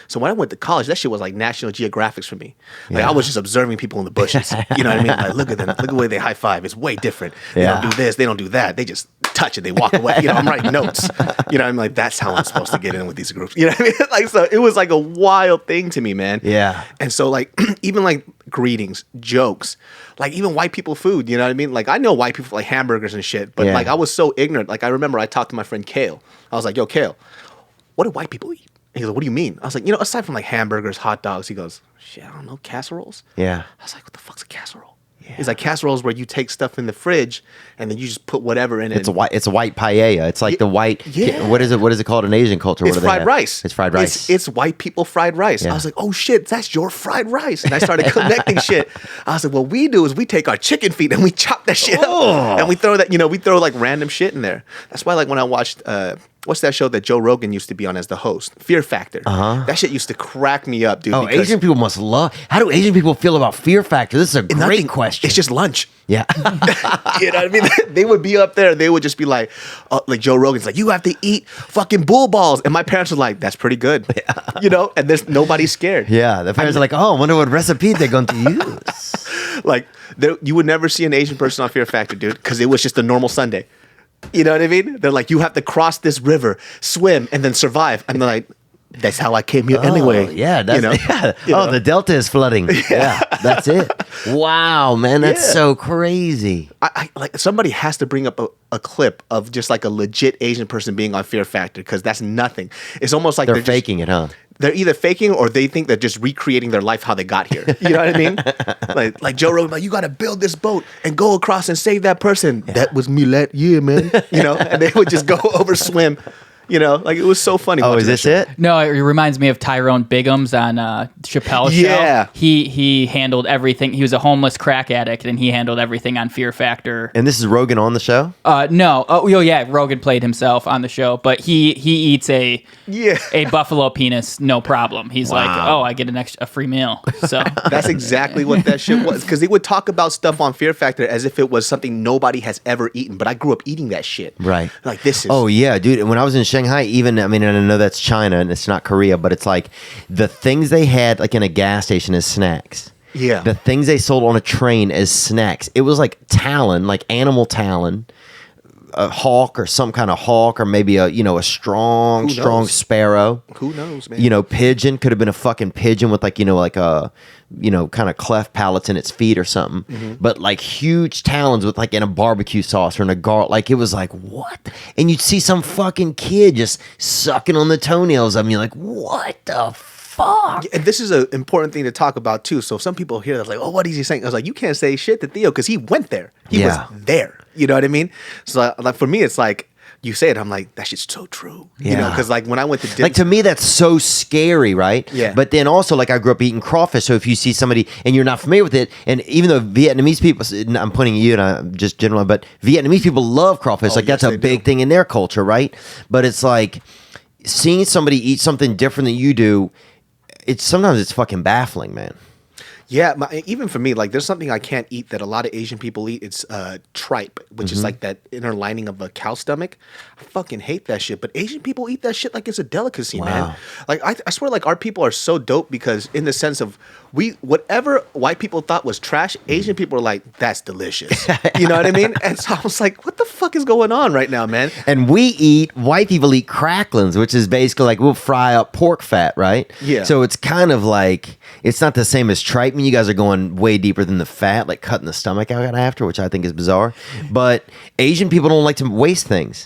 So when I went to college, that shit was like National Geographics for me. Like I was just observing people in the bushes. You know what I mean? Like, look at them. Look at the way they high five. It's way different. They don't do this. They don't do that. They just touch it. They walk away. You know, I'm writing notes. You know, I'm like, that's how I'm supposed to get in with these groups. You know what I mean? Like, so it was like a wild thing to me, man. Yeah. And so like, even like greetings, jokes, like even white people food, you know what I mean? Like I know white people like hamburgers and shit, but like I was so ignorant. Like I remember I talked to my friend Kale. I was like, yo, Kale, what do white people eat? He goes, what do you mean? I was like, you know, aside from like hamburgers, hot dogs, he goes, shit, I don't know, casseroles? Yeah. I was like, what the fuck's a casserole? Yeah. He's like, casseroles where you take stuff in the fridge and then you just put whatever in it. It's a white paella. It's like the white. Yeah. What is it called in Asian culture? It's fried rice. It's fried rice. It's white people fried rice. I was like, oh shit, that's your fried rice. And I started connecting shit. I was like, what we do is we take our chicken feet and we chop that shit up and we throw that, you know, we throw like random shit in there. That's why like when I watched, what's that show that Joe Rogan used to be on as the host? Fear Factor. That shit used to crack me up, dude. Oh, Asian people must love. How do Asian people feel about Fear Factor? This is a great question. It's just lunch. Yeah. You know what I mean? They would be up there and they would just be like Joe Rogan's like, you have to eat fucking bull balls. And my parents were like, that's pretty good. You know, and there's nobody's scared. Yeah. The parents are like, oh, I wonder what recipe they're going to use. Like, you would never see an Asian person on Fear Factor, dude, because it was just a normal Sunday. You know what I mean? They're like, you have to cross this river, swim, and then survive. And they're like, that's how I came here anyway. Yeah, that's, you know? yeah. You know? The delta is flooding. Yeah, that's it. Wow, man, that's so crazy. I like somebody has to bring up a clip of just like a legit Asian person being on Fear Factor because that's nothing. It's almost like they're faking it, huh? They're either faking or they think they're just recreating their life how they got here. You know what I mean? like Joe Rogan, like, you got to build this boat and go across and save that person. Yeah. That was me that year, man. You know, and they would just go over swim. You know, like it was so funny. Oh, is this it? No, it reminds me of Tyrone Biggums on Chappelle's show. Yeah. He handled everything. He was a homeless crack addict, and he handled everything on Fear Factor. And this is Rogan on the show? No. Oh, yeah, Rogan played himself on the show, but he eats a buffalo penis, no problem. He's like, oh, I get a free meal. So that's exactly what that shit was. Because they would talk about stuff on Fear Factor as if it was something nobody has ever eaten. But I grew up eating that shit. Right. Like this is. Oh, yeah, dude. And when I was in Shanghai, even, I mean, and I know that's China and it's not Korea, but it's like the things they had like in a gas station as snacks. Yeah. The things they sold on a train as snacks. It was like talon, like animal talon, a hawk or some kind of hawk, or maybe a strong sparrow. Who knows, man? You know, pigeon could have been a fucking pigeon with like a kind of cleft palates in its feet or something. Mm-hmm. But like huge talons with like in a barbecue sauce or in a garlic. Like it was like, what? And you'd see some fucking kid just sucking on the toenails of me. Like, what the fuck? And this is an important thing to talk about too. So some people hear that like, oh, what is he saying? I was like, you can't say shit to Theo because he went there. He was there. You know what I mean? So like for me, it's like, you say it, I'm like, that shit's so true. Yeah. You know, because like when I went to like to me, that's so scary, right? Yeah. But then also, like I grew up eating crawfish, so if you see somebody and you're not familiar with it, and even though Vietnamese people, I'm pointing at you and I'm just general, but Vietnamese people love crawfish. Like that's a big thing in their culture, right? But it's like seeing somebody eat something different than you do. Sometimes it's fucking baffling, man. Yeah, even for me, like there's something I can't eat that a lot of Asian people eat. It's tripe, which is like that inner lining of a cow stomach. I fucking hate that shit. But Asian people eat that shit like it's a delicacy, man. Like I swear, like our people are so dope because in the sense of whatever white people thought was trash, Asian people are like, that's delicious. You know what I mean? And so I was like, what the fuck is going on right now, man? And white people eat cracklins, which is basically like we'll fry up pork fat, right? Yeah. So it's kind of like, it's not the same as tripe. I mean, you guys are going way deeper than the fat, like cutting the stomach out after, which I think is bizarre. But Asian people don't like to waste things.